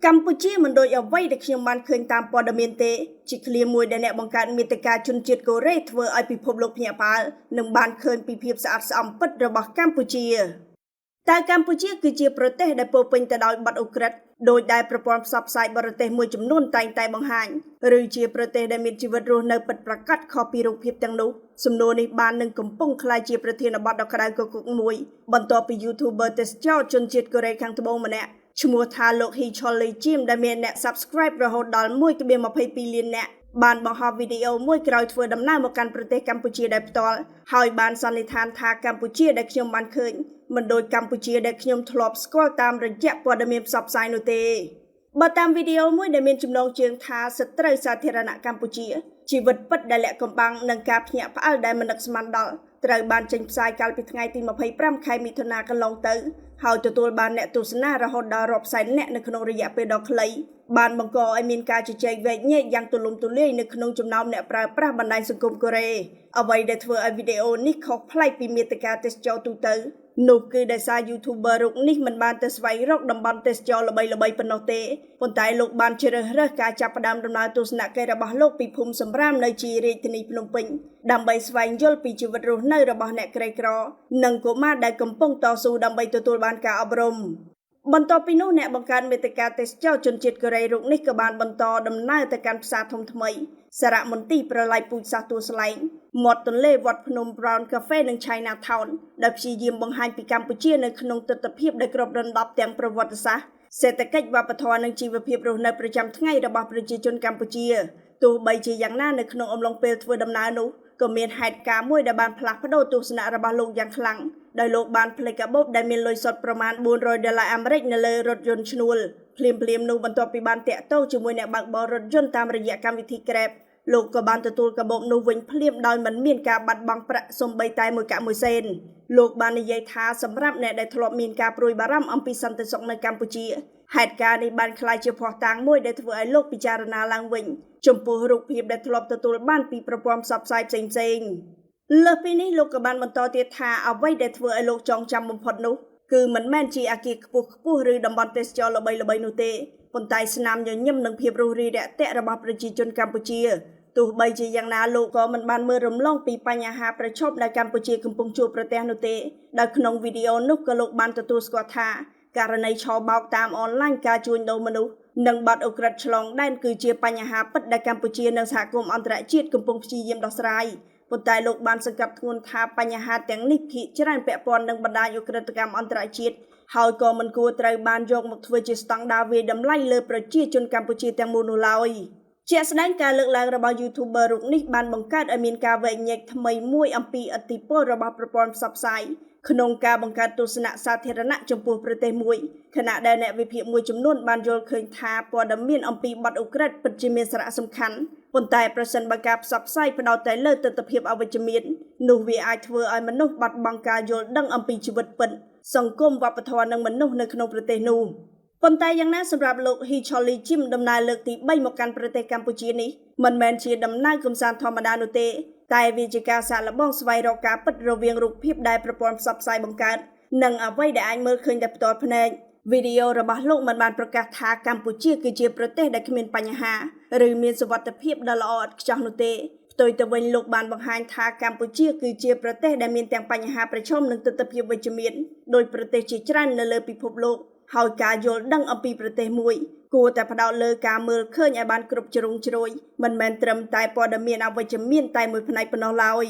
កម្ពុជាមិនដូចអ្វីដែលខ្ញុំបានឃើញតាមព័ត៌មានទេជាឃ្លាមួយដែលអ្នកបង្កើតមាតិកាជនជាតិកូរ៉េធ្វើឲ្យពិភពលោកភ្ញាក់ផ្អើលនិងបានឃើញពីភាពស្អាតស្អំពិតរបស់កម្ពុជាតើកម្ពុជាគឺជាប្រទេសដែលពោរពេញទៅដោយបទឧក្រិដ្ឋដោយដែលប្រព័ន្ធផ្សព្វផ្សាយបរទេសមួយចំនួនតែងតែបង្ហាញឬជាប្រទេសដែលមានជីវិតរស់នៅពិតប្រាកដខុសពីរូបភាពទាំងនោះសំណួរនេះបាននឹងកំពុងក្លាយជាប្រធានបទដ៏ក្តៅគគុកមួយបន្ទាប់ពី YouTuber ទេសចរជនជាតិកូរ៉េខាងត្បូងម្នាក់ឈ្មោះថាលោក Hee Chol-lee Jim ដែលមានអ្នក Subscribe រហូតដល់ 1.22 លាននាក់បានបង្ហោះវីដេអូមួយក្រោយធ្វើដំណើរមកកាន់ប្រទេសកម្ពុជាដោយផ្ទាល់ហើយបានសន្និដ្ឋានថាកម្ពុជាដែលខ្ញុំបានឃើញមិនដូចកម្ពុជាដែលខ្ញុំធ្លាប់ស្គាល់តាមរយៈព័ត៌មានផ្សព្វផ្សាយនោះទេបើតាមវីដេអូមួយដែលមានចំណងជើងថាសត្រូវសាធារណៈកម្ពុជាជីវិតពិតដែលលាក់កំបាំងនិងការភ្ញាក់ផ្អើលដែលមិននឹកស្មានដល់ត្រូវបានចេញផ្សាយកាលពីថ្ងៃទី25ខែមិថុនាកន្លងទៅហើយទទួលបានអ្នកទស្សនារហូតដល់រាប់សែននាក់នៅក្នុងរយៈពេលដ៏ខ្លីបានបង្កឲ្យមានការជជែកវែកញែកយ៉ាងទូលំទូលាយនៅក្នុងចំណោមអ្នកប្រើប្រាស់បណ្ដាញសង្គមកូរ៉េអ្វីដែលធ្វើឲ្យវីដេអូនេះខុសប្លែកពីមាតិកាទេសចរទូទៅនោះគឺដោយសារ YouTuber រូបនេះមិនបានទៅស្វែងរកតំបន់ទេសចរល្បីៗប៉ុណ្ណោះទេប៉ុន្តែលោកបានជ្រើសរើសការចាប់ផ្ដើមដំណើរទស្សនកិច្ចរបស់លោកពីភូមិសំរាមនៅជារាជធានីភ្នំពេញដើម្បីស្វែងយល់ពីជីវិតរស់នៅរបស់អ្នកក្រីក្រនិងកុមារដែលកំពុងតស៊ូដើម្បីទទួលបានការអប់រំបន្ទាប់ពីនោះអ្នកបង្កើតមាតិកាទេសចរជនជាតិកូរ៉េរូបនេះក៏បានបន្តដំណើរទៅកាន់ផ្សារធំថ្មីសារមន្ទីរប្រឡាយពូជសាសន៍ទួលស្លែងមាត់ទន្លេវត្តភ្នំ Brown Cafe និង China Town ដែលព្យាយាមបង្ហាញពីកម្ពុជានៅក្នុងទិដ្ឋភាពដែលគ្របដណ្ដប់ទាំងប្រវត្តិសាស្ត្រសេដ្ឋកិច្ចវប្បធម៌និងជីវភាពរស់នៅប្រចាំថ្ងៃរបស់ប្រជាជនកម្ពុជាទោះបីជាយ៉ាងណានៅក្នុងអំឡុងពេលធ្វើដំណើរនោះក៏មានហេតុការណ៍មួយដែលបានផ្លាស់ប្ដូរទស្សនៈរបស់លោកយ៉ាងខ្លាំងដោយលោកបានផ្លេចកាបូបដែលមានលុយសុទ្ធប្រមាណ$400អាមេរិកនៅលើរថយន្តឈ្នួលភ្លាមនោះបន្ទាប់ពីបានតាក់ទងជាមួយអ្នកបើកបររថយន្តតាមរយៈកម្មវិធី Grab លោកក៏បានទទួលកាបូបនោះវិញភ្លាមដោយមិនមានការបាត់បង់ប្រាក់សូម្បីតែមួយកាក់មួយសេនលោកបាននិយាយថាសម្រាប់អ្នកដែលធ្លាប់មានការព្រួយបារម្ភអំពីសន្តិសុខនៅកម្ពុជាហេតុការណ៍នេះបានក្លាយជាភស្តុតាងមួយដែលធ្វើឲ្យលោកពិចារណាឡើងវិញចំពោះរូបភាពដែលធ្លាប់ទទួលបានពីប្រព័ន្ធផ្សព្វផ្សាយផ្សេងលើសពីនេះលោកក៏បានបន្តទៀតថាអ្វីដែលធ្វើឲ្យលោកចងចាំបំផុតនោះគឺមិនមែនជាអគារខ្ពស់ឬតំបន់ទេសចរល្បីៗនោះទេប៉ុន្តែស្នាមញញឹមនិងភាពរួសរាយរាក់ទាក់របស់ប្រជាជនកម្ពុជាទោះបីជាយ៉ាងណាលោកក៏មិនបានមើលរំលងពីបញ្ហាប្រឈមដែលកម្ពុជាកំពុងជួបប្រទះនោះទេដោយក្នុងវីដេអូនោះក៏លោកបានទទួលស្គាល់ថាករណីឆបោកតាមអនឡាញការជួញដូរមនុស្សនិងបាត់អូក្រិតឆ្លងដែនគឺជាបញ្ហាពិតដែលកម្ពុជានិងសហគមន៍អន្តរជាតិកំពុងព្យាយាមដោះស្រាយប៉ុន្តែលោកបានសង្កត់ធ្ងន់ថាបញ្ហាទាំងនេះភាគច្រើនពាក់ព័ន្ធនឹងបណ្ដាញអូក្រិតកម្មអន្តរជាតិហើយក៏មិនគួរត្រូវបានយកមកធ្វើជាស្តង់ដារវាយតម្លៃលើប្រជាជនកម្ពុជាទាំងមូលនោះឡើយជាក់ស្ដែងការលើកឡើងរបស់ YouTuber រូបនេះបានបង្កើតឲ្យមានការវែកញែកថ្មីមួយអំពីឥទ្ធិពលរបស់ប្រព័ន្ធផ្សព្វផ្សាយក្នុងការបង្កើតទស្សនៈសាធារណៈចំពោះប្រទេសមួយខណៈដែលអ្នកវិភាគមួយចំនួនបានយល់ឃើញថាព័ត៌មានអំពីបទឧក្រិដ្ឋពិតជាមានសារៈសំខាន់ប៉ុន្តែប្រសិនបើការផ្សព្វផ្សាយផ្ដោតតែលើទិដ្ឋភាពអវិជ្ជមាននោះវាអាចធ្វើឲ្យមនុស្សបាត់បង់ការយល់ដឹងអំពីជីវិតពិតសង្គមវប្បធម៌និងមនុស្សនៅក្នុងប្រទេសនោះប៉ុន្តែយ៉ាងណាសម្រាប់លោក Hee Chol-lee Jim ដំណើរលើកទី3មកកាន់ប្រទេសកម្ពុជានេះមិនមែនជាដំណើរកម្សាន្តធម្មតានោះទេតែវាជាការសាកល្បងស្វែងរកការពិតរវាងរូបភាពដែលប្រព័ន្ធផ្សព្វផ្សាយបង្កើតនិងអ្វីដែលអាចមើលឃើញតែផ្ទាល់ភ្នែកវីដេអូរបស់លោកមិនបានប្រកាសថាកម្ពុជាគឺជាប្រទេសដែលគ្មានបញ្ហាឬមានសុវត្ថិភាពដ៏ល្អឥតខ្ចោះនោះទេផ្ទុយទៅវិញលោកបានបង្ហាញថាកម្ពុជាគឺជាប្រទេសដែលមានទាំងបញ្ហាប្រឈមនិងទិដ្ឋភាពវិជ្ជមានដោយប្រទេសជាច្រើននៅលើពិភពលោកហើយការយល់ដឹងអំពីប្រទេសមួយគួរតែផ្ដោតលើការមើលឃើញឲ្យបានគ្រប់ជ្រុងជ្រោយមិនមែនត្រឹមតែព័ត៌មានអវិជ្ជមានតែមួយផ្នែកប៉ុណ្ណោះឡើយ